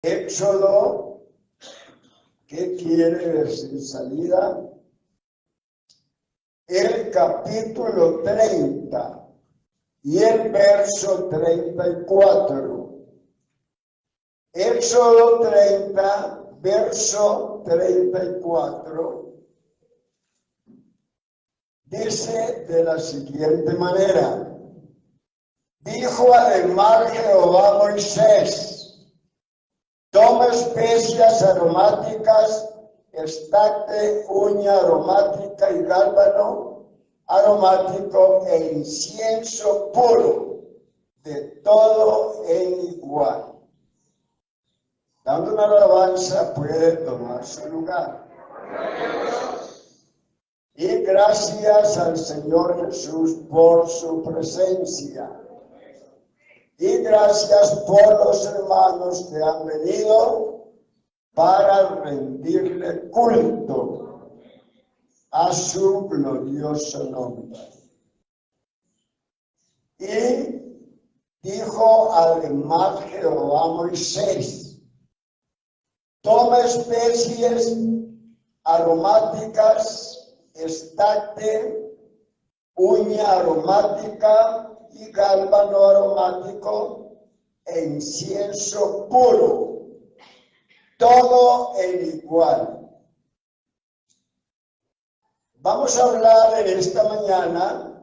Éxodo, ¿qué quiere decir salida? El capítulo 30 y el verso 34. Éxodo 30, verso 34, dice de la siguiente manera: dijo además Jehová a Moisés: toma especias aromáticas, estacte, uña aromática y gálbano aromático e incienso puro, de todo en igual. Dando una alabanza puede tomar su lugar. Y gracias al Señor Jesús por su presencia. Y gracias por los hermanos que han venido para rendirle culto a su glorioso nombre. Y dijo además Jehová a Moisés: toma especies aromáticas, estacte, uña aromática y gálbano aromático e incienso puro, todo en igual. Vamos a hablar en esta mañana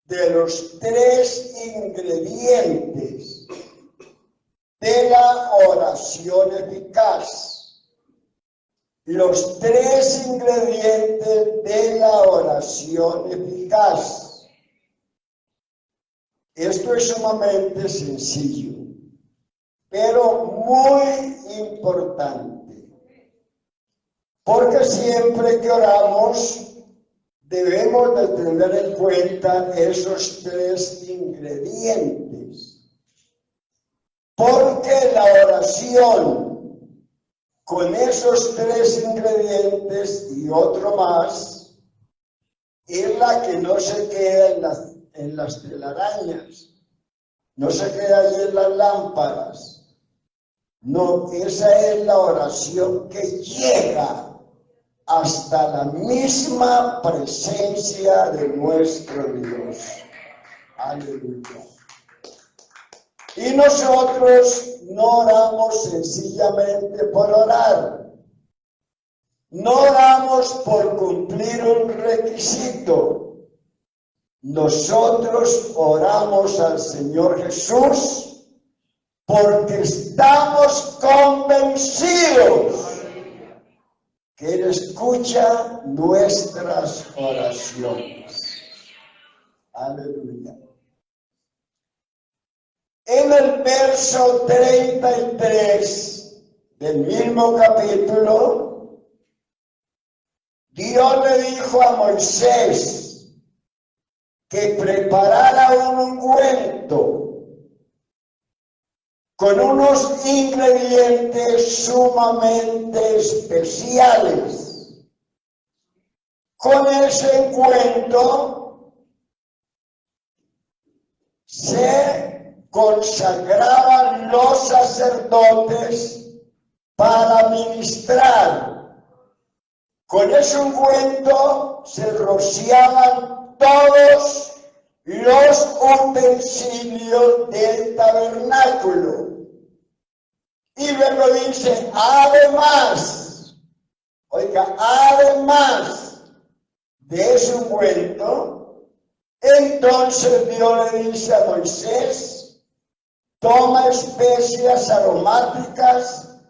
de los 3 ingredientes de la oración eficaz. Los 3 ingredientes de la oración eficaz. Esto es sumamente sencillo, pero muy importante, porque siempre que oramos debemos de tener en cuenta esos 3 ingredientes. Porque la oración con esos 3 ingredientes y otro más es la que no se queda en las telarañas, no se queda ahí en las lámparas. No, esa es la oración que llega hasta la misma presencia de nuestro Dios. Aleluya. Y nosotros no oramos sencillamente por orar. No oramos por cumplir un requisito. Nosotros oramos al Señor Jesús porque estamos convencidos que Él escucha nuestras oraciones. Aleluya. En el verso 33 del mismo capítulo, Dios le dijo a Moisés que preparara un ungüento con unos ingredientes sumamente especiales. Con ese ungüento se consagraban los sacerdotes para ministrar. Con ese ungüento se rociaban todos los utensilios del tabernáculo. Y luego dice, además, oiga, además de ese ungüento, entonces Dios le dice a Moisés: toma especias aromáticas,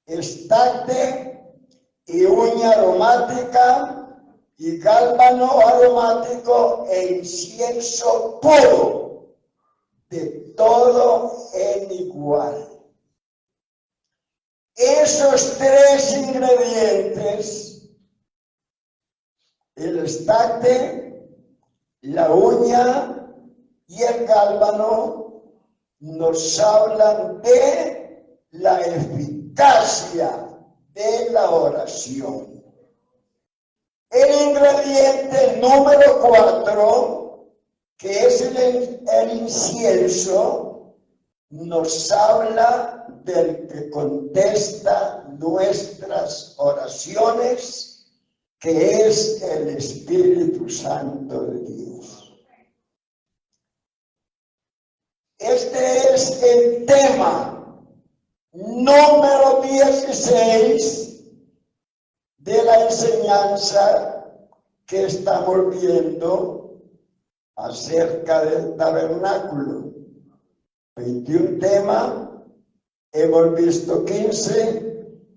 estacte y uña aromática y gálbano aromático e incienso puro, de todo en igual. Esos 3 ingredientes, el estacte, la uña y el gálbano, nos hablan de la eficacia de la oración. El ingrediente número 4, que es el incienso, nos habla del que contesta nuestras oraciones, que es el Espíritu Santo de Dios. Este es el tema número 16 de la enseñanza que estamos viendo acerca del tabernáculo. 21 temas, hemos visto 15,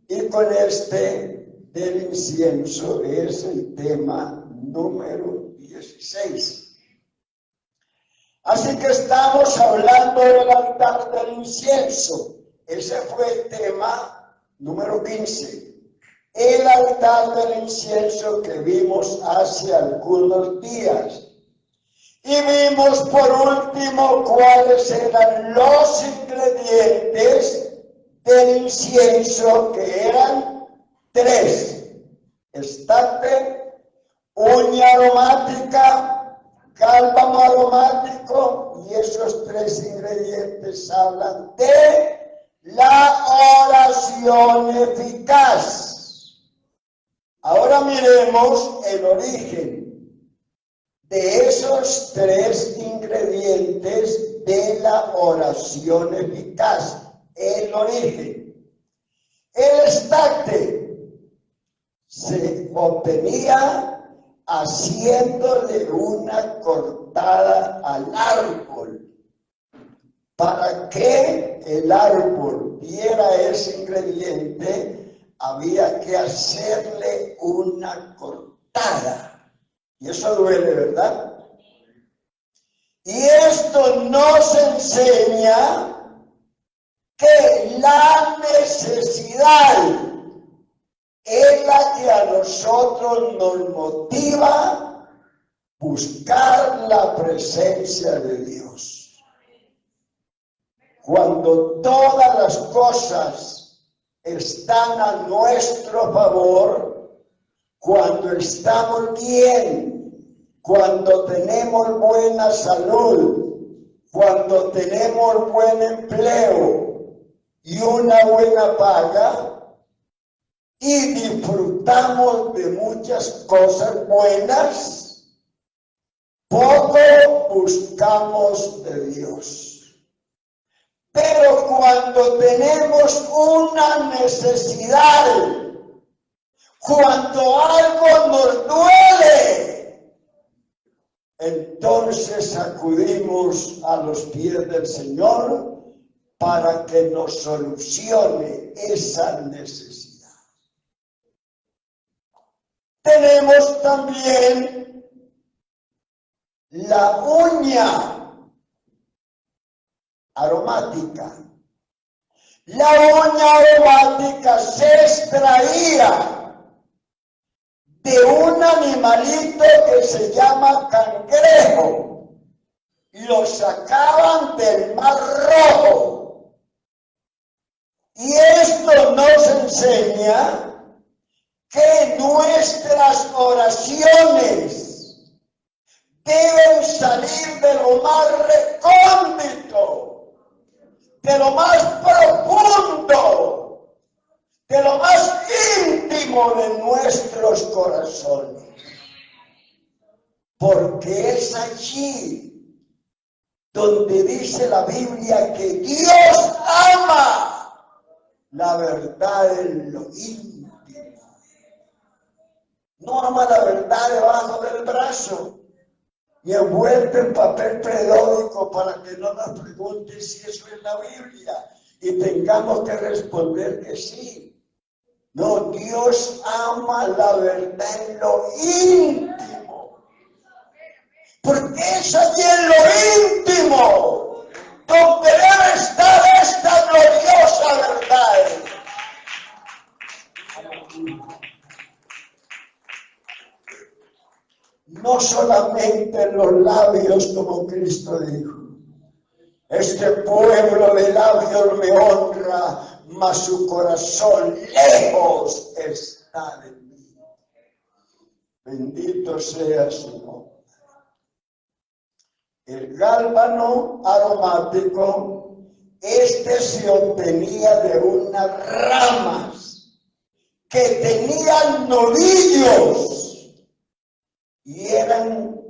y con este del incienso es el tema número 16. Así que estamos hablando del altar del incienso. Ese fue el tema número 15. El altar del incienso que vimos hace algunos días. Y vimos por último cuáles eran los ingredientes del incienso, que eran 3. Estate, uña aromática, cálbamo aromático, y esos 3 ingredientes hablan de la oración eficaz. Ahora miremos el origen de esos 3 ingredientes de la oración eficaz. El origen. El estate se obtenía haciéndole una cortada al árbol. Para que el árbol diera ese ingrediente, había que hacerle una cortada. Y eso duele, ¿verdad? Y esto nos enseña que la necesidad es la que a nosotros nos motiva a buscar la presencia de Dios. Cuando todas las cosas están a nuestro favor, cuando estamos bien, cuando tenemos buena salud, cuando tenemos buen empleo y una buena paga, y disfrutamos de muchas cosas buenas, poco buscamos de Dios. Pero cuando tenemos una necesidad, cuando algo nos duele, entonces acudimos a los pies del Señor para que nos solucione esa necesidad. Tenemos también la uña aromática. La uña aromática se extraía de un animalito que se llama cangrejo. Lo sacaban del Mar Rojo. Y esto nos enseña que nuestras oraciones deben salir de lo más recóndito, de lo más profundo, de lo más íntimo de nuestros corazones, porque es allí donde dice la Biblia que Dios ama la verdad en lo íntimo. No ama la verdad debajo del brazo y envuelto en papel periódico para que no nos pregunten si eso es la Biblia y tengamos que responder que sí. No, Dios ama la verdad en lo íntimo. Porque es allí en lo íntimo donde debe estar esta gloriosa verdad. No solamente en los labios, como Cristo dijo. Este pueblo de labios me honra, mas su corazón lejos está de mí. Bendito sea su nombre. El gálbano aromático Este se obtenía de unas ramas que tenían nudillos y eran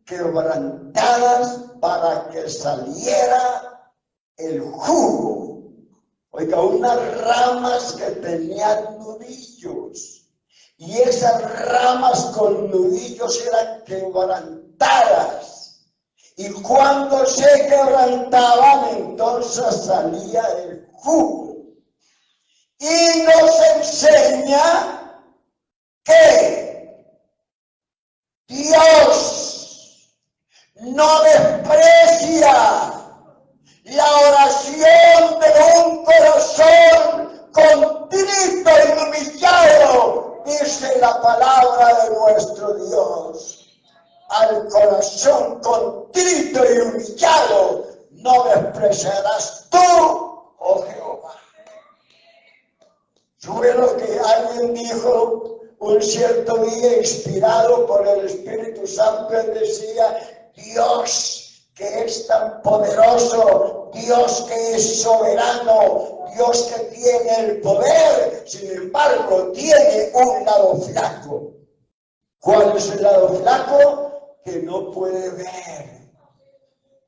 quebrantadas para que saliera el jugo. Oiga, unas ramas que tenían nudillos, y esas ramas con nudillos eran quebrantadas. Y cuando se quebrantaban, entonces salía el jugo. Y nos enseña que Dios no desprecia la oración de un corazón contrito y humillado, dice la palabra de nuestro Dios. Al corazón contrito y humillado no despreciarás tú, oh Jehová. Fue lo que alguien dijo un cierto día, inspirado por el Espíritu Santo. Él decía: Dios que es tan poderoso, Dios que es soberano, Dios que tiene el poder, sin embargo tiene un lado flaco. ¿Cuál es el lado flaco? Que no puede ver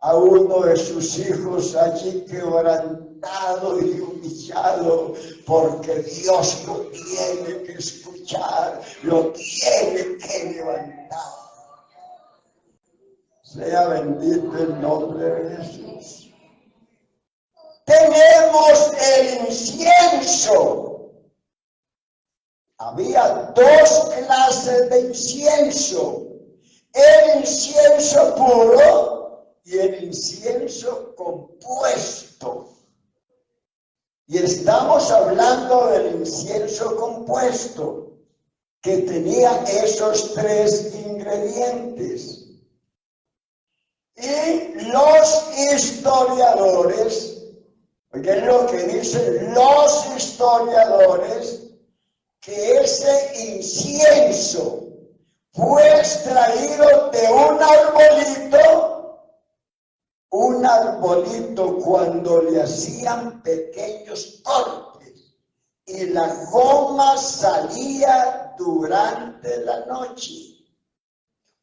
a uno de sus hijos allí quebrantado y humillado, porque Dios lo tiene que escuchar, lo tiene que levantar. Sea bendito el nombre de Jesús. Tenemos el incienso. Había dos clases de incienso: el incienso puro y el incienso compuesto. Y estamos hablando del incienso compuesto, que tenía esos tres ingredientes. Y los historiadores, porque es lo que dicen los historiadores, que ese incienso fue extraído de un arbolito cuando le hacían pequeños cortes, y la goma salía durante la noche.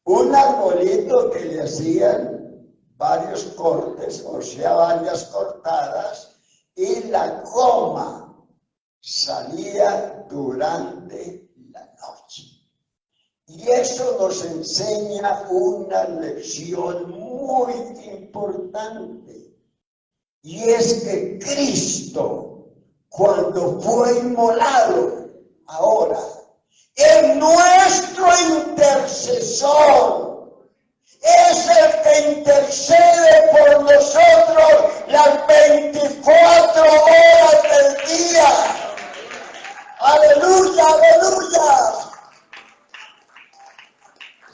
Un arbolito que le hacían varios cortes, o sea, varias cortadas, y la goma salía durante la noche. Y eso nos enseña una lección muy importante, y es que Cristo, cuando fue inmolado, ahora es nuestro intercesor, es el que intercede por nosotros las 24 horas del día. ¡Aleluya, aleluya!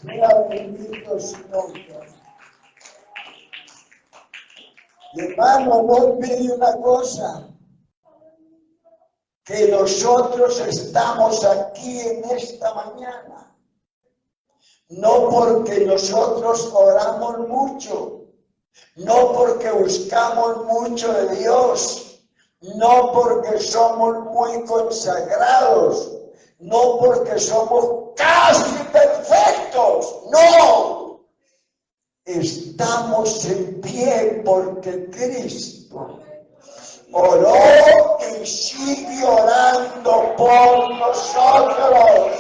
Sea bendito su nombre. Hermano, no olvide una cosa, que nosotros estamos aquí en esta mañana, no porque nosotros oramos mucho, no porque buscamos mucho de Dios, no porque somos muy consagrados, no porque somos casi perfectos, no. Estamos en pie porque Cristo oró y sigue orando por nosotros.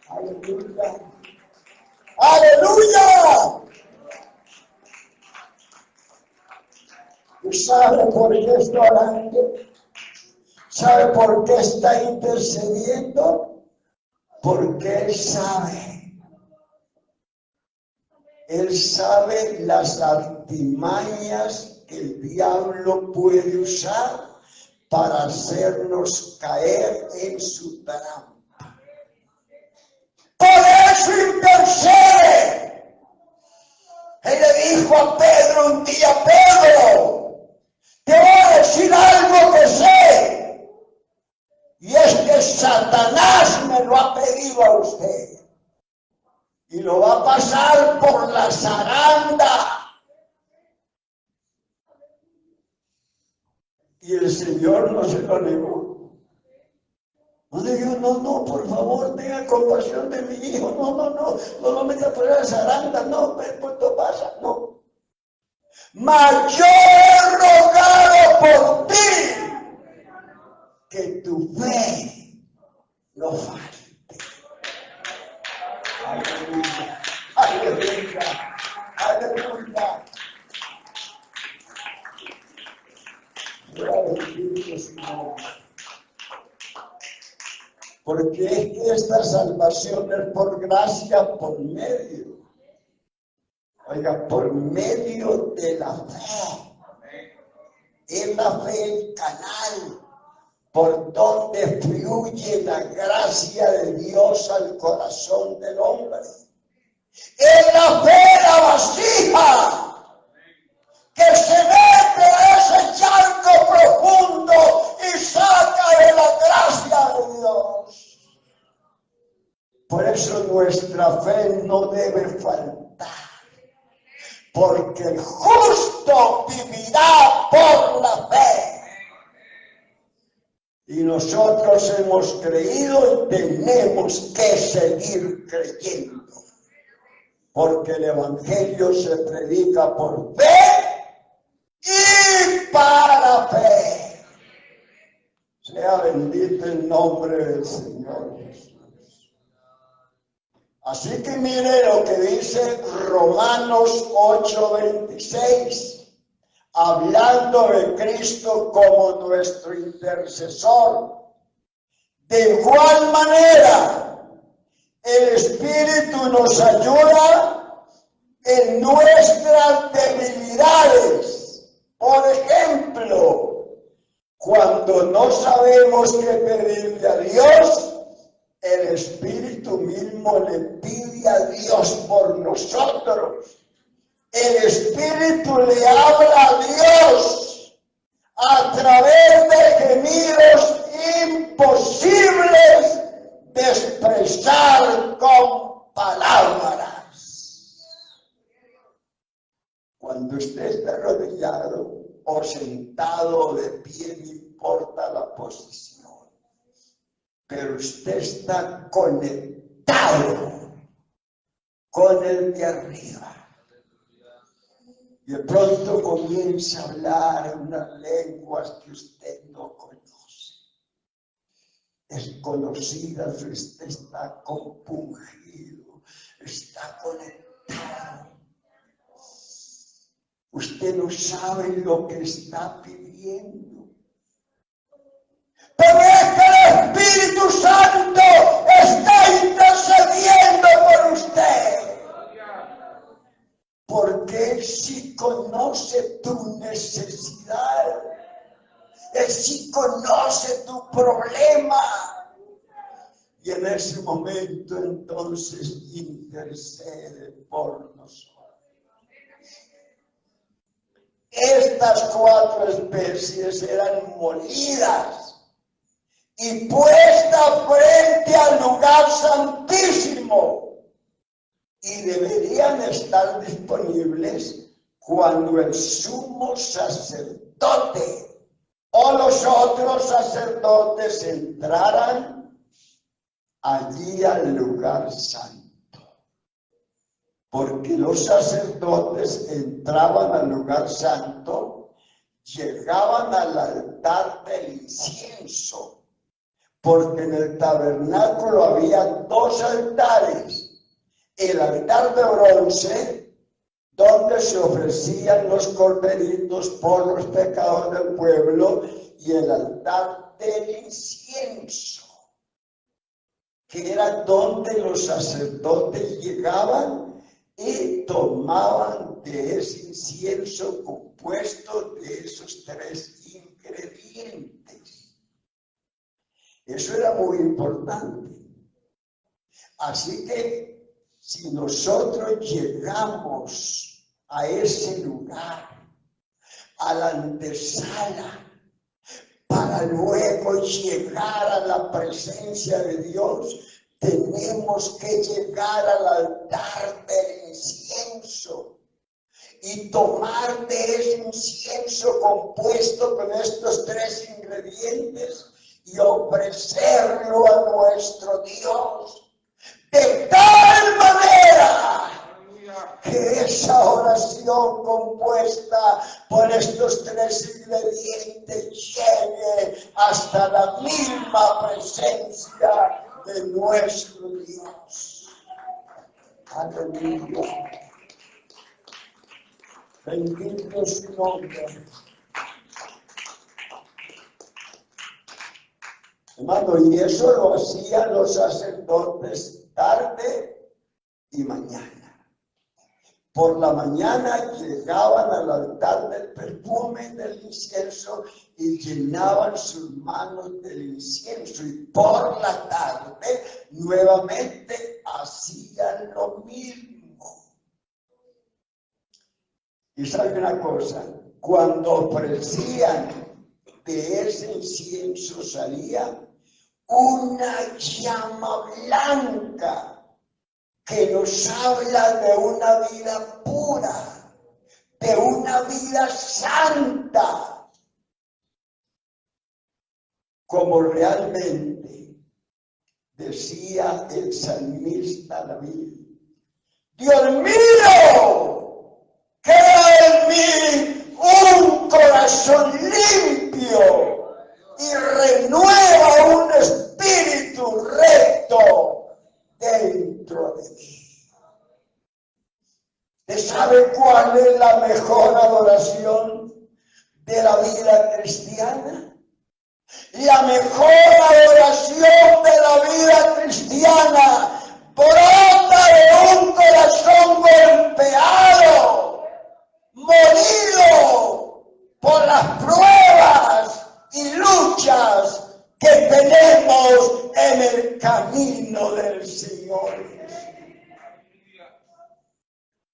Aleluya. ¡Aleluya! ¿Y sabe por qué está orando? ¿Sabe por qué está intercediendo? Porque Él sabe. Él sabe las artimañas que el diablo puede usar para hacernos caer en su trampa. Por eso intercede. Él le dijo a Pedro un día: Pedro, te voy a decir algo que sé, y es que Satanás me lo ha pedido a usted, y lo va a pasar por la zaranda. Y el Señor no se lo negó. No le dijo, no, por favor, tenga compasión de mi hijo. No lo meta por esa zaranda, no, ¿cuánto pasa? No. Mas yo he rogado por ti que tu fe no falte. Aleluya, aleluya, aleluya. Porque es que esta salvación es por gracia, por medio. Oiga, por medio de la fe. Es la fe el canal por donde fluye la gracia de Dios al corazón del hombre. Es la fe la vasija que se mete a ese charco profundo y saca de la gracia de Dios. Por eso nuestra fe no debe faltar, porque el justo vivirá por la fe. Y nosotros hemos creído y tenemos que seguir creyendo, porque el Evangelio se predica por fe y para fe. Sea bendito el nombre del Señor Jesús. Así que mire lo que dice Romanos 8:26, hablando de Cristo como nuestro intercesor. De igual manera, el Espíritu nos ayuda en nuestras debilidades. Por ejemplo, cuando no sabemos qué pedirle a Dios, el Espíritu mismo le pide a Dios por nosotros. El Espíritu le habla a Dios a través de gemidos imposibles de expresar con palabras. Cuando usted está arrodillado o sentado o de pie, no importa la posición, pero usted está conectado con el de arriba. Y de pronto comienza a hablar unas lenguas que usted no conoce. Desconocidas, usted está compungido, está conectado. Usted no sabe lo que está pidiendo. Pero es que el Espíritu Santo está intercediendo por usted. Porque Él sí conoce tu necesidad. Él sí conoce tu problema. Y en ese momento entonces intercede por nosotros. Estas 4 especies eran molidas y puesta frente al lugar santísimo, y deberían estar disponibles cuando el sumo sacerdote o los otros sacerdotes entraran allí al lugar santo. Porque los sacerdotes entraban al lugar santo, llegaban al altar del incienso, porque en el tabernáculo había 2 altares. El altar de bronce, donde se ofrecían los corderitos por los pecados del pueblo, y el altar del incienso, que era donde los sacerdotes llegaban y tomaban de ese incienso compuesto de esos 3 ingredientes. Eso era muy importante. Así que si nosotros llegamos a ese lugar, a la antesala, para luego llegar a la presencia de Dios, tenemos que llegar al altar del incienso. y tomar de ese incienso compuesto con estos 3 ingredientes y ofrecerlo a nuestro Dios de tal manera que esa oración compuesta por estos 3 ingredientes llegue hasta la misma presencia de nuestro Dios. Aleluya. Bendito su nombre. Hermano, y eso lo hacían los sacerdotes tarde y mañana. Por la mañana llegaban al altar del perfume del incienso y llenaban sus manos del incienso. Y por la tarde nuevamente hacían lo mismo. Y sabe una cosa, cuando ofrecían de ese incienso salía una llama blanca que nos habla de una vida pura, de una vida santa, como realmente decía el salmista David. Dios mío, crea en mí un corazón limpio y renueva un espíritu recto dentro de mí. ¿Usted sabe cuál es la mejor adoración de la vida cristiana? La mejor adoración de la vida cristiana brota de un corazón golpeado, molido por las pruebas y luchas que tenemos en el camino del Señor.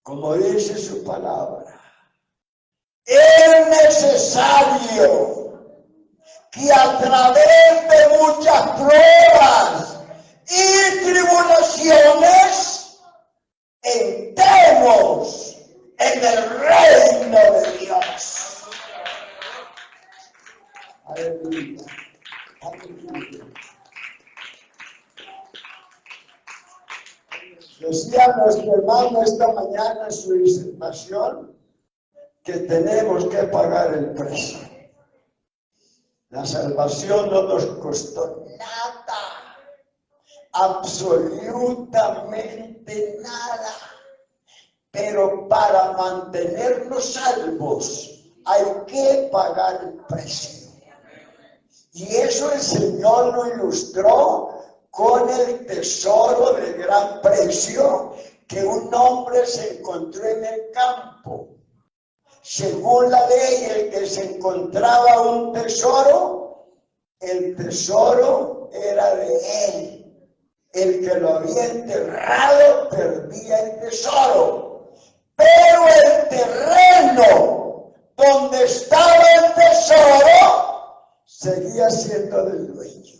Como dice su palabra, es necesario que a través de muchas pruebas y tribulaciones entremos en el reino de Dios. Aleluya. Aleluya. Decía nuestro hermano esta mañana en su disertación que tenemos que pagar el precio. La salvación no nos costó nada, absolutamente nada, pero para mantenernos salvos hay que pagar el precio. Y eso el Señor lo ilustró con el tesoro de gran precio que un hombre se encontró en el campo. Según la ley, el que se encontraba un tesoro, el tesoro era de él. El que lo había enterrado perdía el tesoro. Pero el terreno donde estaba el tesoro seguía siendo del dueño.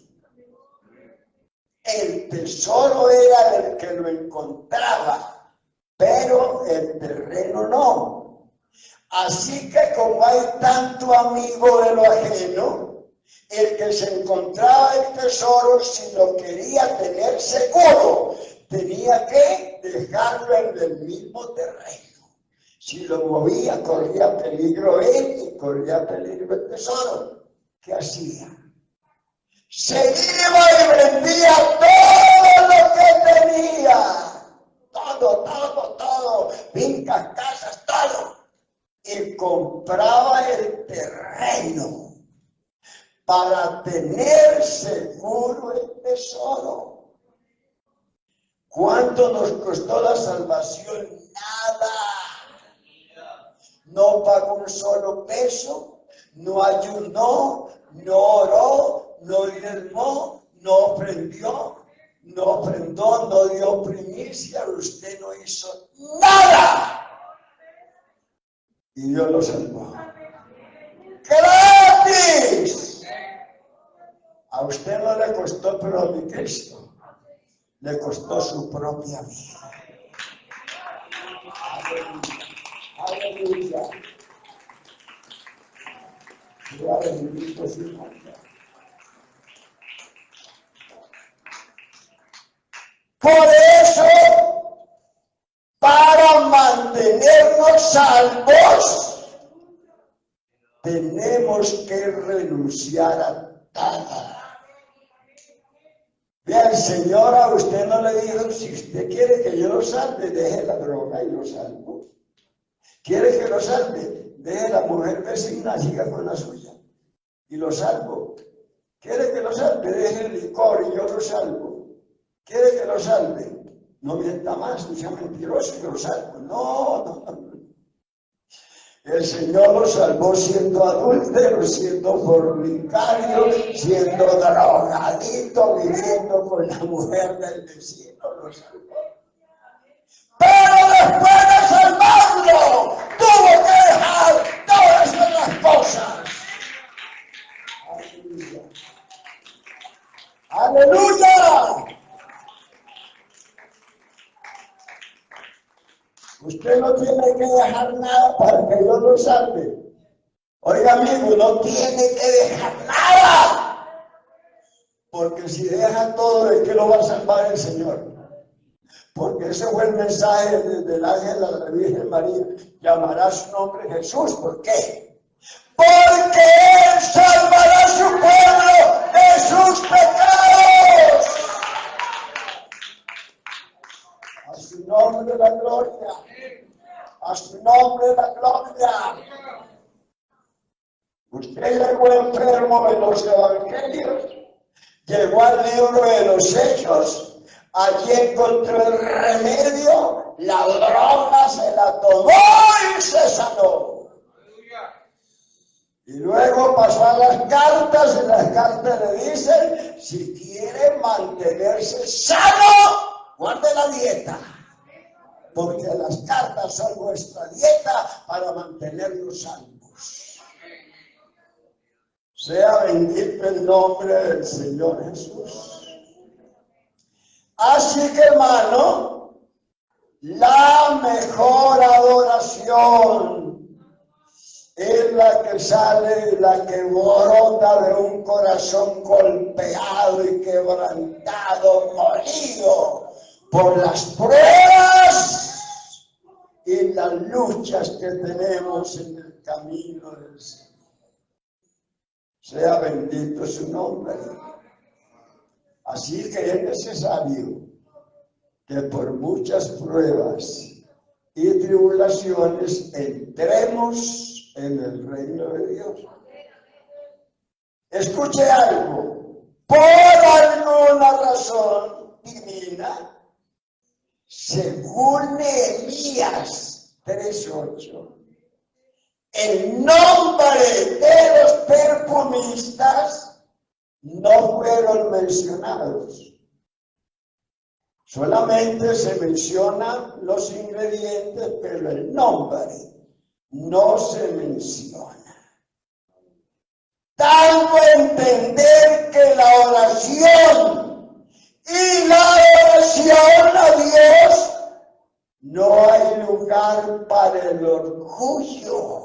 El tesoro era del que lo encontraba, pero el terreno no. Así que como hay tanto amigo de lo ajeno, el que se encontraba el tesoro, si lo quería tener seguro, tenía que dejarlo en el mismo terreno. Si lo movía, corría peligro él y corría peligro el tesoro. ¿Qué hacía? Se iba y vendía todo lo que tenía. Todo. Fincas, casas, todo. Y compraba el terreno para tener seguro el tesoro. ¿Cuánto nos costó la salvación? Nada. No pagó un solo peso, no ayunó, no oró, no diezmó, no ofrendó, no dio primicia, usted no hizo nada. Y Dios lo salvó. ¡Gratis! A usted no le costó, pero a mi Cristo le costó su propia vida. Aleluya. Sea bendito su nombre. Por eso, para mantenernos salvos, tenemos que renunciar a nada. Vea, el Señor a usted no le dijo, si usted quiere que yo lo salve, deje la droga y lo salvo. ¿Quiere que lo salve? Deje la mujer vecina, siga con la suya y lo salvo. ¿Quiere que lo salve? Deje el licor y yo lo salvo. ¿Quiere que lo salve? No mienta más, no sea mentiroso y lo salvo. No. El Señor lo salvó siendo adúltero, siendo fornicario, siendo drogadito, viviendo con la mujer del vecino, lo salvó. Pero después de salvarlo, tuvo que dejar todas esas cosas. Aleluya. ¡Aleluya! Usted no tiene que dejar nada para que Dios lo salve. Oiga, amigo, no tiene que dejar nada. Porque si deja todo, ¿de qué lo va a salvar el Señor? Porque ese fue el mensaje del ángel a la Virgen María. Llamará su nombre Jesús. ¿Por qué? Porque Él salvará a su pueblo de sus pecados. A su nombre la gloria. A su nombre la gloria. Usted llegó enfermo en los evangelios, llegó al libro de los Hechos. Allí encontró el remedio, la droga se la tomó y se sanó. Y luego pasó a las cartas, y las cartas le dicen, si quiere mantenerse sano, guarde la dieta. Porque las cartas son nuestra dieta para mantenernos salvos. Sea bendito el nombre del Señor Jesús. Así que, hermano, la mejor adoración es la que sale, la que brota de un corazón golpeado y quebrantado, molido por las pruebas y las luchas que tenemos en el camino del Señor. Sea bendito su nombre. Así que es necesario que por muchas pruebas y tribulaciones entremos en el reino de Dios. Escuche algo. Por alguna razón divina, según Nehemías 3:8, el nombre de los perfumistas no fueron mencionados. Solamente se mencionan los ingredientes, pero el nombre no se menciona. Dando a entender que la oración y la adoración a Dios no hay lugar para el orgullo.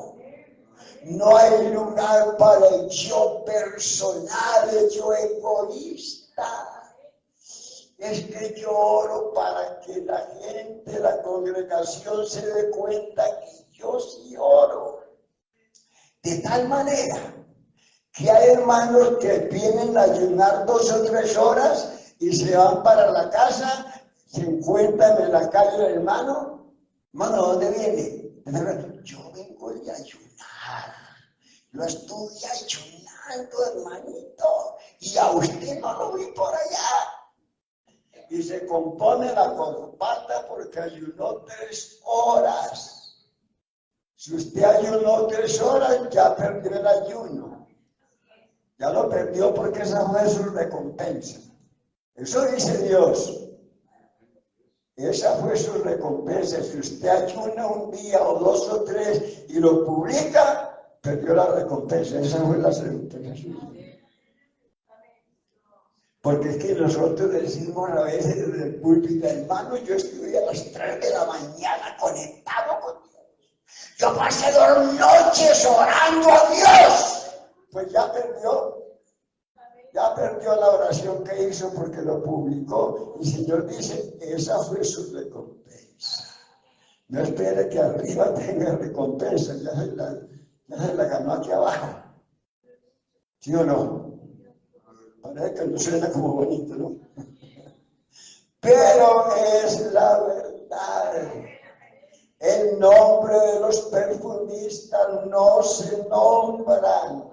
No hay lugar para el yo personal, el yo egoísta. Es que yo oro para que la gente, la congregación se dé cuenta que yo sí oro. De tal manera que hay hermanos que vienen a ayunar 2 o 3 horas y se van para la casa, se encuentran en la calle del hermano. Hermano, ¿dónde viene? Yo vengo de ayunar. Lo estuve ayunando, hermanito, y a usted no lo vi por allá. Y se compone la corbata porque ayunó 3 horas. Si usted ayunó 3 horas, ya perdió el ayuno. Ya lo perdió porque esa fue su recompensa. Eso dice Dios. Esa fue su recompensa. Si usted ayuna un día o 2 o 3 y lo publica, perdió la recompensa. Esa fue la recompensa suya. Porque es que nosotros decimos a veces desde el púlpito, hermano, yo estuve a las 3 de la mañana conectado con Dios. Yo pasé 2 noches orando a Dios. Pues ya perdió la oración que hizo porque lo publicó. Y el Señor dice, esa fue su recompensa. No espere que arriba tenga recompensa, ya se la ganó aquí abajo. ¿Sí o no? Parece que no suena como bonito, ¿no? Pero es la verdad. El nombre de los perfumistas no se nombran,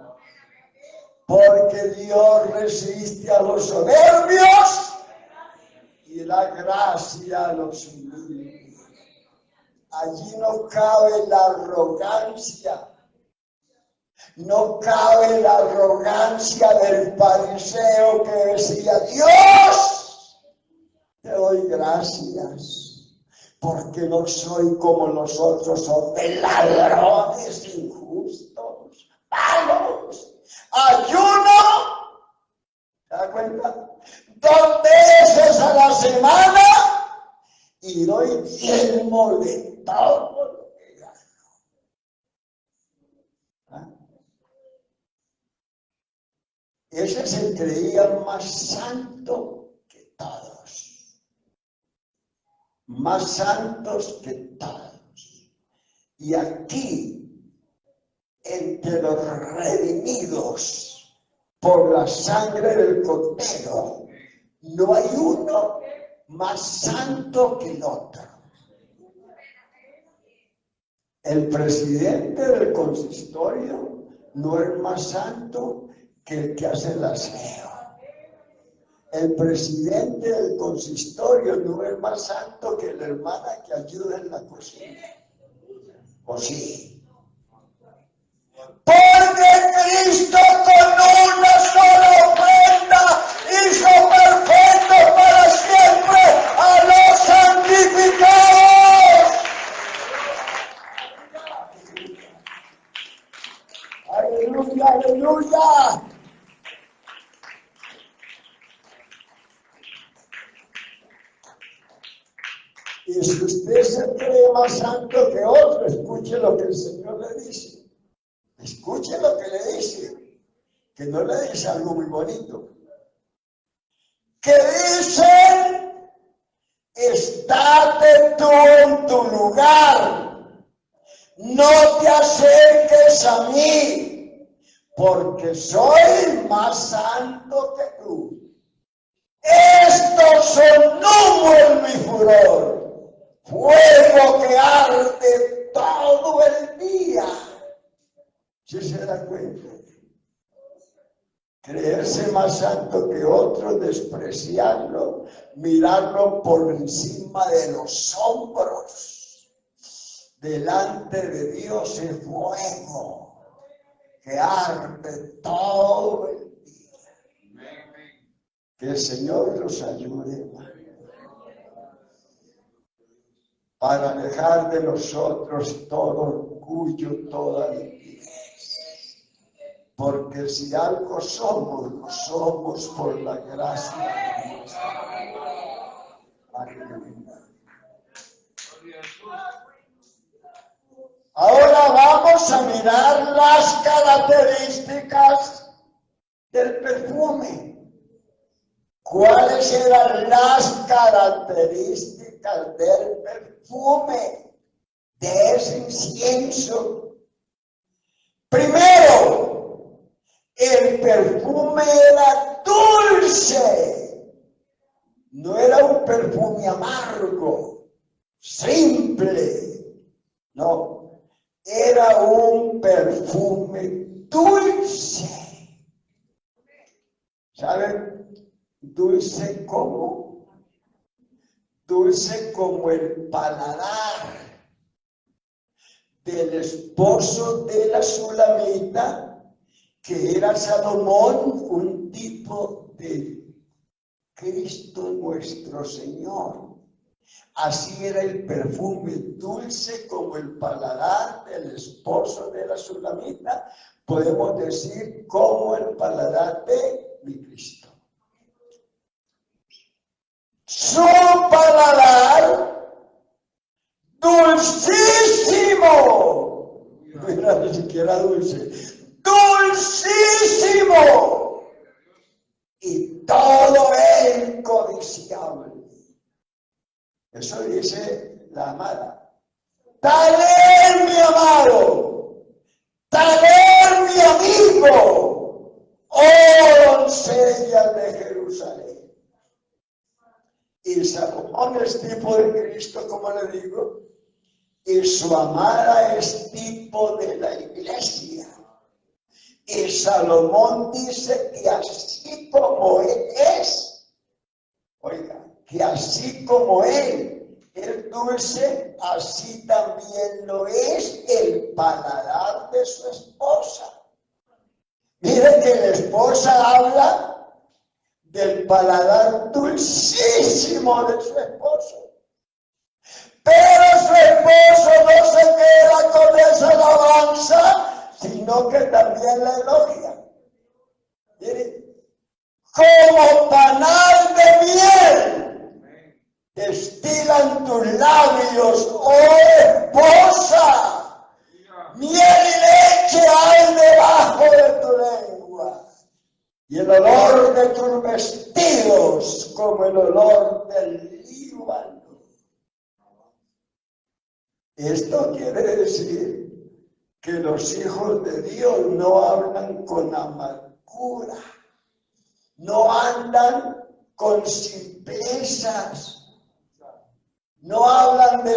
porque Dios resiste a los soberbios y da gracia a los humildes. Allí no cabe la arrogancia. No cabe la arrogancia del fariseo que decía, Dios, te doy gracias, porque no soy como los otros hombres, ladrones, injustos, malos. Ayuno, ¿te das cuenta? 2 veces a la semana y doy diezmo de todo lo que gano. Ese se creía más santo que todos. Más santos que todos. Y aquí, entre los redimidos por la sangre del Cordero, no hay uno más santo que el otro. El presidente del consistorio no es más santo que el que hace el aseo. El presidente del consistorio no es más santo que la hermana que ayuda en la cocina. ¿O sí? Porque Cristo con una sola ofrenda hizo perfecto para siempre a los santificados. Aleluya, aleluya. Y si usted se cree más santo que otro, escuche lo que el Señor le dice. Escuche lo que le dice. Que no le dice algo muy bonito. Que dice, estate tú en tu lugar. No te acerques a mí, porque soy más santo que tú. Estos son humo en mi furor, fuego que arde todo el día. ¿Sí se da cuenta? Creerse más santo que otro, despreciarlo, mirarlo por encima de los hombros. Delante de Dios es fuego que arde todo el día. Que el Señor los ayude para alejar de nosotros todo orgullo, toda altivez. Porque si algo somos, lo somos por la gracia de Dios. Aleluya. Ahora vamos a mirar las características del perfume. ¿Cuáles eran las características del perfume, de ese incienso? Primero, el perfume era dulce, no era un perfume amargo, simple, no, era un perfume dulce. ¿Saben? Dulce como el paladar del esposo de la Sulamita, que era Salomón, un tipo de Cristo nuestro Señor. Así era el perfume, dulce como el paladar del esposo de la Sulamita, podemos decir como el paladar de mi Cristo. Su paladar dulcísimo. Mira, ni siquiera dulce. Dulcísimo. Y todo él codiciable. Eso dice la amada. Tal es mi amado. Tal es mi amigo. Oh doncella de Jerusalén. Y Salomón es tipo de Cristo, como le digo. Y su amada es tipo de la iglesia. Y Salomón dice que así como él es, oiga, que así como él es dulce, así también lo es el paladar de su esposa. Mire que la esposa habla del paladar dulcísimo de su esposo. Pero su esposo no se queda con esa alabanza, sino que también la elogia. Mire, como panal de miel, destilan tus labios, oh esposa. Miel y leche hay debajo de tu lengua. Y el olor de tus vestidos como el olor del Líbano. Esto quiere decir que los hijos de Dios no hablan con amargura, no andan con simplezas, no hablan de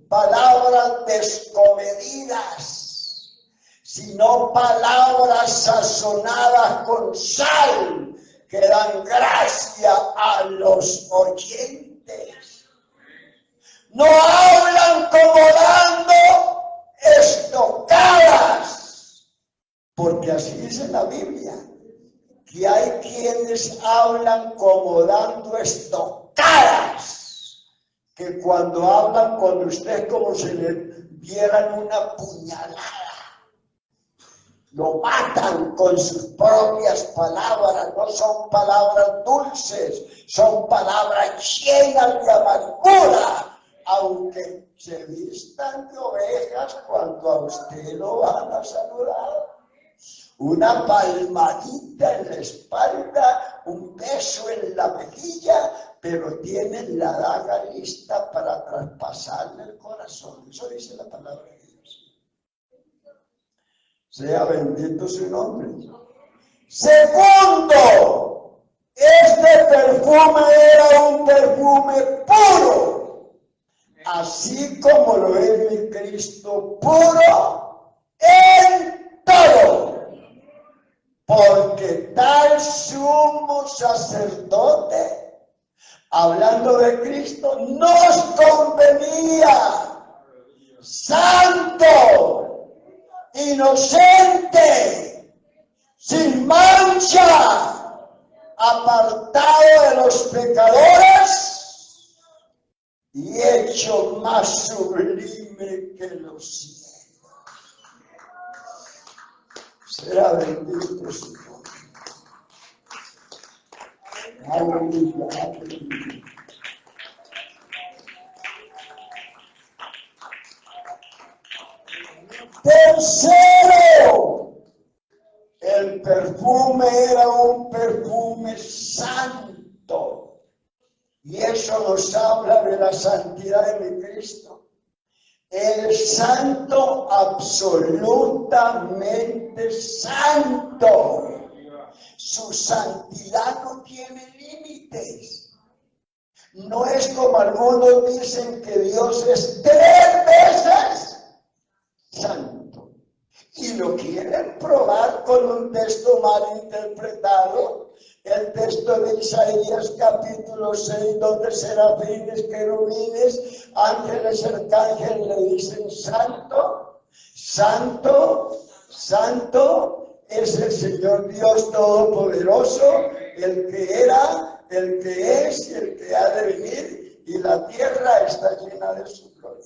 palabras descomedidas, sino palabras sazonadas con sal que dan gracia a los oyentes. No hablan como dando estocadas, porque así dice la Biblia, que hay quienes hablan como dando estocadas, que cuando hablan con usted como si le dieran una puñalada, lo matan con sus propias palabras, no son palabras dulces, son palabras llenas de amargura. Aunque se vistan de ovejas cuando a usted lo van a saludar. Una palmadita en la espalda, un beso en la mejilla, pero tienen la daga lista para traspasarle el corazón. Eso dice la palabra de Dios. Sea bendito su nombre. Segundo, este perfume era un perfume puro. Así como lo es mi Cristo puro en todo, porque tal sumo sacerdote, hablando de Cristo, nos convenía, santo, inocente, sin mancha, apartado de los pecadores, y hecho más sublime que los cielos. Sea bendito su nombre. Aleluya, aleluya. Tercero, el perfume era un perfume santo. Y eso nos habla de la santidad de mi Cristo. El santo, absolutamente santo. Su santidad no tiene límites. No es como algunos dicen que Dios es 3 veces santo. Y lo quieren probar con un texto mal interpretado. El texto de Isaías capítulo 6, donde serafines, querubines, ángeles, arcángeles le dicen santo, santo, santo es el Señor Dios Todopoderoso, el que era, el que es y el que ha de venir, y la tierra está llena de su gloria.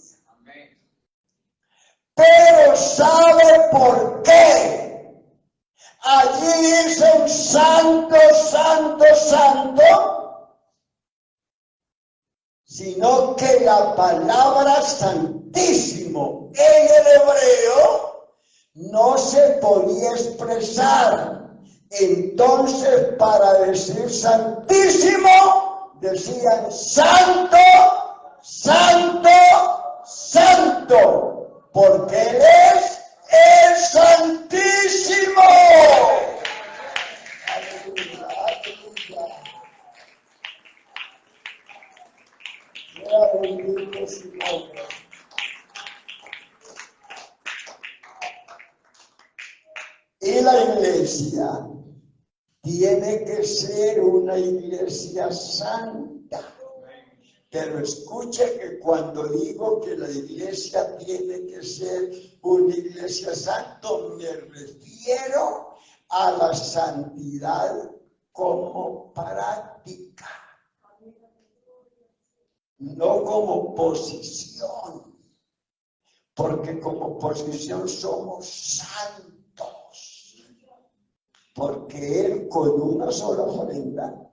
Pero ¿sabe por qué? Allí dicen santo, santo, santo. sino que la palabra santísimo en el hebreo no se podía expresar. Entonces, para decir santísimo, decían santo, santo, santo, porque Él es el Santísimo. Aleluya, aleluya. Sea bendito su nombre. Y la iglesia tiene que ser una iglesia santa. Pero escuche que cuando digo que la iglesia tiene que ser una iglesia santa, me refiero a la santidad como práctica, no como posición, porque como posición somos santos, porque Él con una sola ofrenda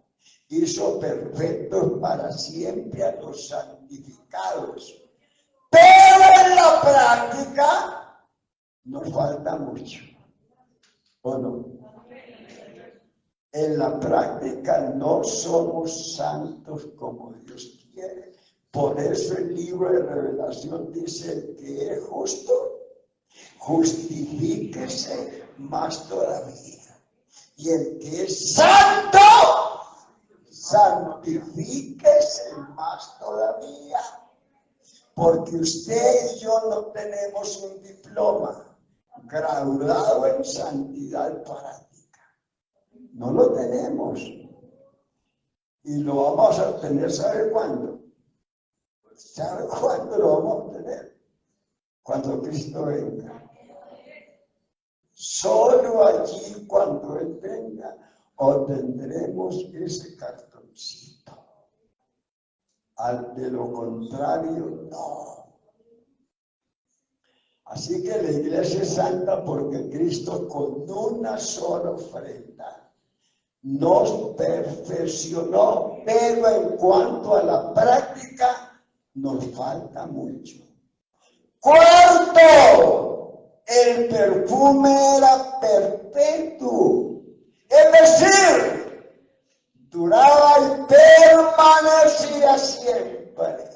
hizo perfectos para siempre a los santificados. Pero en la práctica nos falta mucho, ¿o no? En la práctica no somos santos como Dios quiere. Por eso el libro de Revelación dice: el que es justo, justifíquese más todavía. Y el que es santo, santifíquese más todavía, porque usted y yo no tenemos un diploma graduado en santidad práctica, no lo tenemos, y lo vamos a obtener. ¿Sabe cuándo? ¿Sabe cuándo lo vamos a obtener? Cuando Cristo venga. Solo allí, cuando Él venga, obtendremos ese cartoncito. De lo contrario, no. Así que la iglesia es santa porque Cristo con una sola ofrenda nos perfeccionó, pero en cuanto a la práctica nos falta mucho. Cuarto, el perfume era perpetuo, es decir, duraba y permanecía siempre,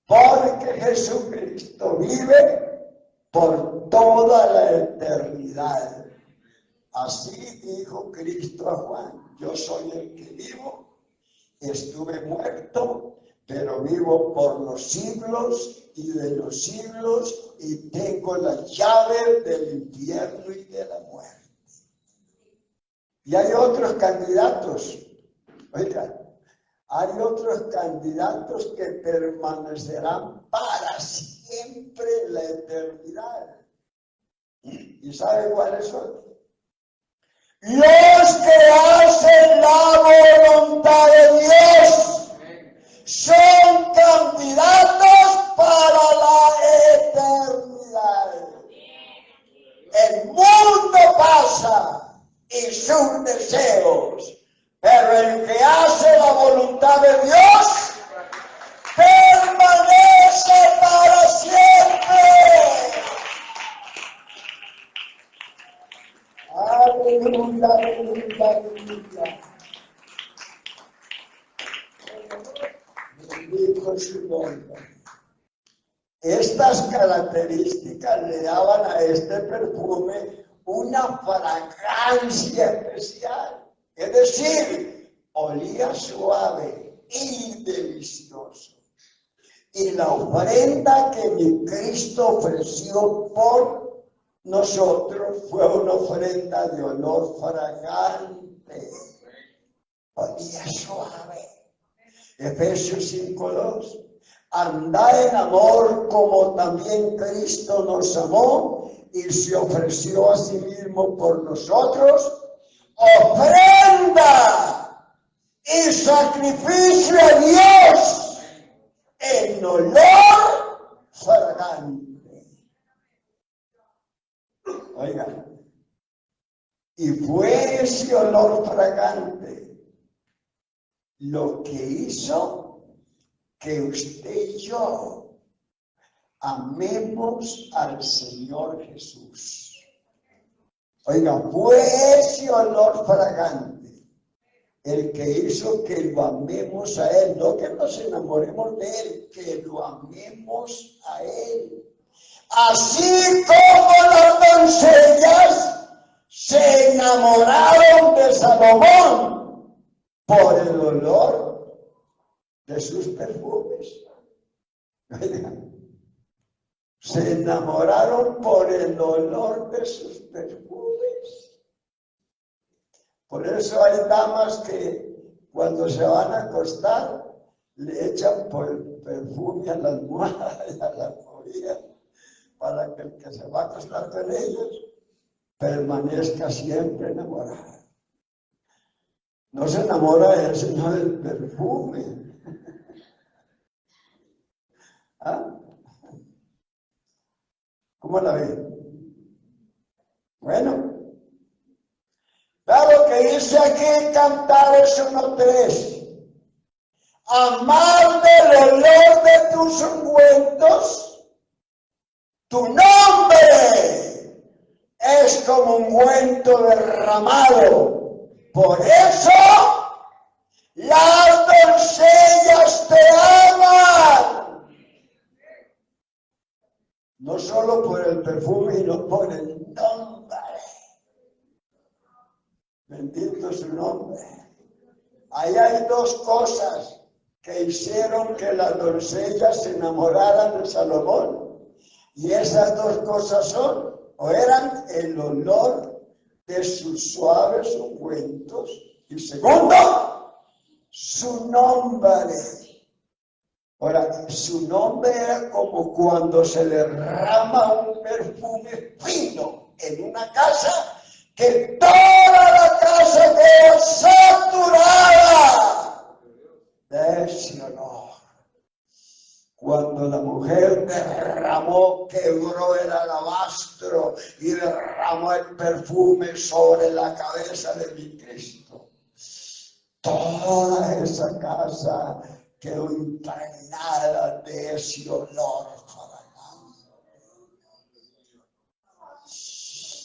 porque Jesucristo vive por toda la eternidad. Así dijo Cristo a Juan: yo soy el que vivo, estuve muerto, pero vivo por los siglos y de los siglos, y tengo la llave del infierno y de la muerte. Y hay otros candidatos, oigan, hay otros candidatos que permanecerán para siempre en la eternidad. ¿Y sabe cuáles son? Los que hacen la voluntad de Dios son candidatos para la eternidad. El mundo pasa y sus deseos, pero el que hace la voluntad de Dios permanece para siempre. Aleluya, aleluya, aleluya. Bendito su nombre. Estas características le daban a este perfume una fragancia especial, es decir, olía suave y delicioso. Y la ofrenda que mi Cristo ofreció por nosotros fue una ofrenda de olor fragante, olía suave. Efesios 5:2. Andad en amor como también Cristo nos amó y se ofreció a sí mismo por nosotros, ofrenda y sacrificio a Dios en olor fragante. Oigan, y fue ese olor fragante lo que hizo que usted y yo amemos al Señor Jesús. Oiga, fue ese olor fragante el que hizo que lo amemos a Él, no que nos enamoremos de Él, que lo amemos a Él. Así como las doncellas se enamoraron de Salomón por el olor de sus perfumes. Se enamoraron por el olor de sus perfumes. Por eso hay damas que cuando se van a acostar le echan por perfume a la almohada y a la cobija para que el que se va a acostar con ellos permanezca siempre enamorado. No se enamora de él, sino del perfume. ¿Ah? ¿Cómo la ven? Bueno, claro que dice aquí Cantares 1:3. Amar del olor de tus ungüentos, tu nombre es como ungüento derramado. Por eso las doncellas te aman. No solo por el perfume, sino por el nombre. Bendito su nombre. Ahí hay dos cosas que hicieron que las doncellas se enamoraran de Salomón. Y esas dos cosas son, o eran el olor de sus suaves ungüentos, y segundo, su nombre. Ahora, su nombre era como cuando se derrama un perfume fino en una casa, que toda la casa quedó saturada de ese olor. Cuando la mujer derramó, quebró el alabastro y derramó el perfume sobre la cabeza de mi Cristo, toda esa casa quedó impregnada de ese olor fragante.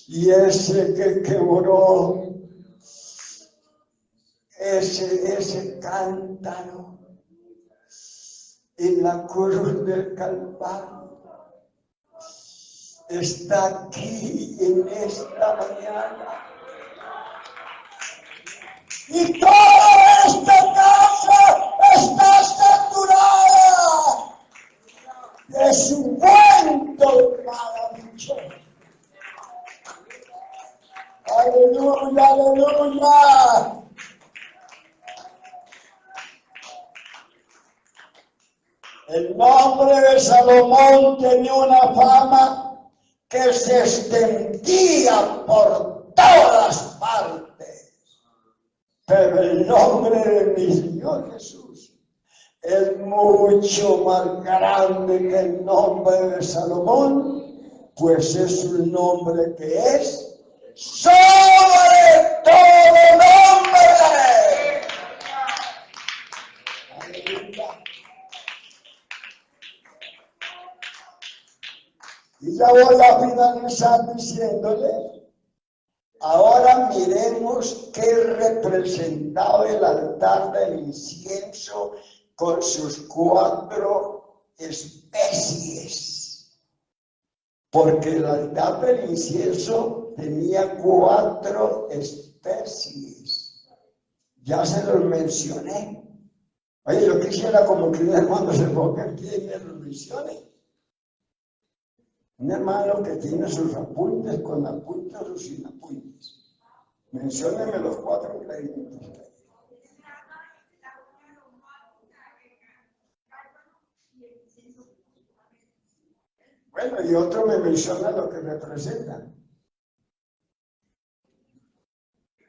Y ese que quebró, ese cántaro en la cruz del Calvario, está aquí en esta mañana. Y toda esta casa está saturada de su ungüento maravilloso. Aleluya, aleluya. El nombre de Salomón tenía una fama que se extendía por todas partes. Pero el nombre de mi Señor Jesús es mucho más grande que el nombre de Salomón, pues es un nombre que es sobre todo nombre. Aleluya. Y ya voy a finalizar diciéndole, ahora miremos qué representaba el altar del incienso con sus 4 especies. Porque el altar del incienso tenía 4 especies. Ya se los mencioné. Oye, yo quisiera como que un hermano se ponga aquí y me los mencione. Un hermano que tiene sus apuntes con apuntes o sin apuntes. Mencióneme los 4 ingredientes. Bueno, y otro me menciona lo que representan.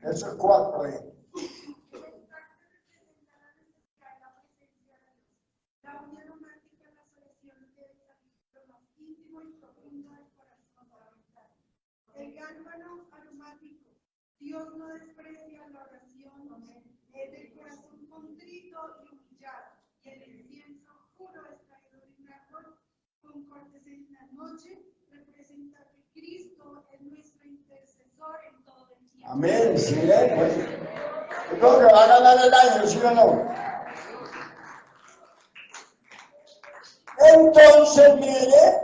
Esos 4, La unión romántica es la selección de lo más íntimo y profundo del corazón fundamental. El gálbano aromático. Dios no desprecia la oración, es del corazón contrito y humillado, y el incienso oscuro extraído de un árbol con cortes en la noche, representa que Cristo es nuestro intercesor en todo el tiempo. Amén, sí, pues. Yo creo que va a ganar el año, ¿sí o no? Entonces, mire,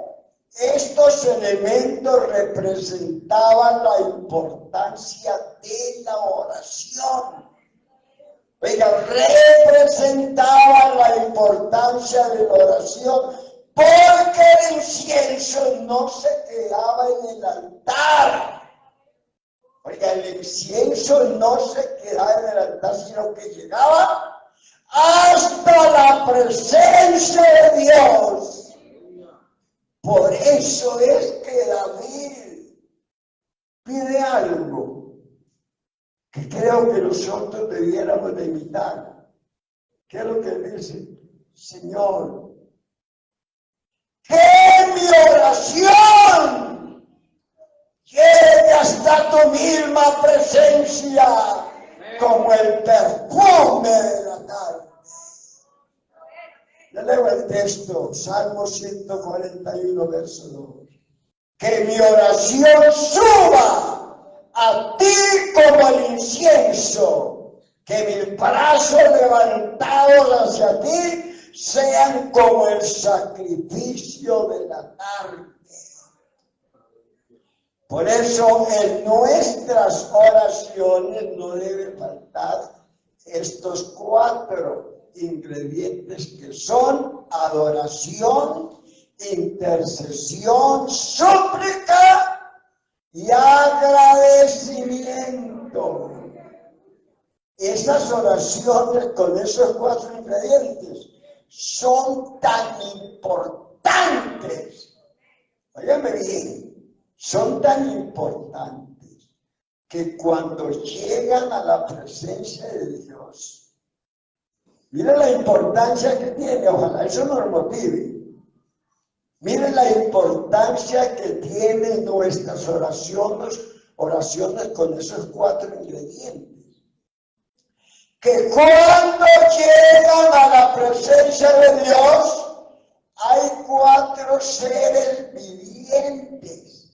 estos elementos representaban la importancia de la oración. Oiga, representaban la importancia de la oración, porque el incienso no se quedaba en el altar. Oiga, el incienso no se quedaba en el altar, sino que llegaba hasta la presencia de Dios. Por eso es que David pide algo que creo que nosotros debiéramos de imitar. ¿Qué es lo que dice? Señor, que mi oración llegue hasta tu misma presencia como el perfume de la tarde. Le leo el texto, Salmo 141, verso 2. Que mi oración suba a ti como el incienso, que mis brazos levantados hacia ti sean como el sacrificio de la tarde. Por eso en nuestras oraciones no debe faltar estos 4 ingredientes que son adoración, intercesión, súplica y agradecimiento. Esas oraciones con esos 4 ingredientes son tan importantes. Óyeme bien, son tan importantes que cuando llegan a la presencia de Dios, mire la importancia que tiene, ojalá eso nos motive. Mire la importancia que tienen nuestras oraciones con esos 4 ingredientes. Que cuando llegan a la presencia de Dios, hay 4 seres vivientes.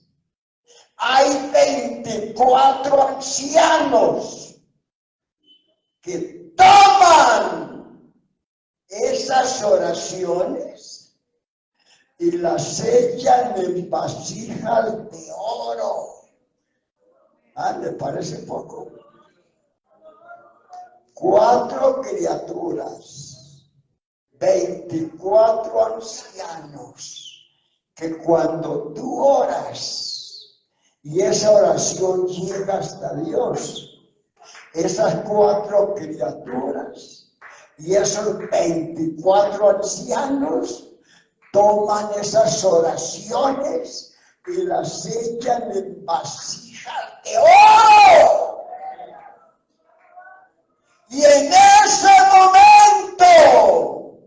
Hay 24 ancianos que toman esas oraciones y las echan en vasijas de oro. ¿Le parece poco? 4 criaturas, 24 ancianos, que cuando tú oras y esa oración llega hasta Dios, esas 4 criaturas y esos 24 ancianos toman esas oraciones y las echan en vasijas de oro. Y en ese momento,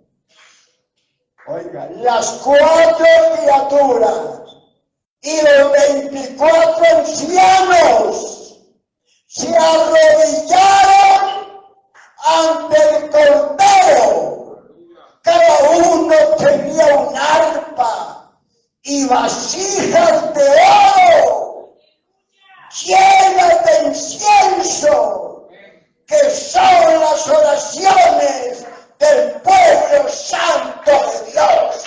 oiga, las 4 criaturas y los 24 ancianos se arrodillaron ante el Cordero. Cada uno tenía un arpa y vasijas de oro llenas de incienso, que son las oraciones del pueblo santo de Dios.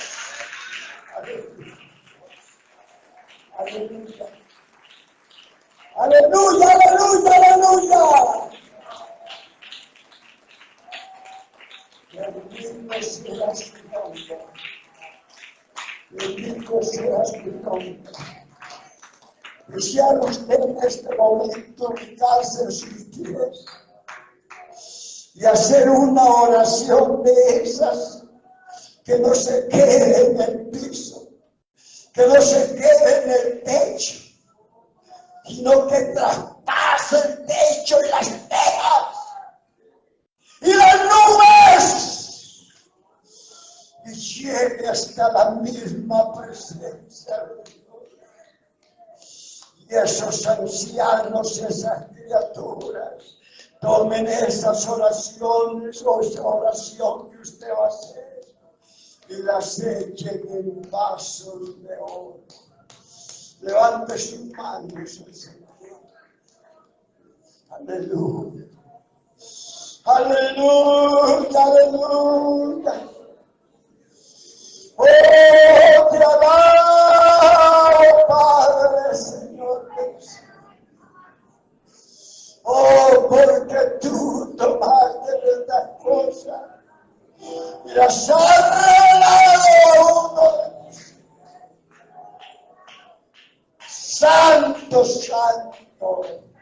Aleluya. Aleluya, aleluya, aleluya. Bendito seas tu nombre. Bendito seas tu nombre. Desea usted en este momento ubicarse en sus pies y hacer una oración de esas que no se quede en el piso, que no se quede en el techo, sino que traspase el techo y las tejas y las nubes y llegue hasta la misma presencia de Dios. Y esos ancianos, esas criaturas, tomen esas oraciones o esa oración que usted va a hacer y las echen en vasos de oro. Levante sus manos al Señor. Aleluya. Aleluya, aleluya. Oh, te alabo, Padre, Señor Dios. Oh, porque tú tomaste estas cosas y las has revelado a uno. Santo, santo.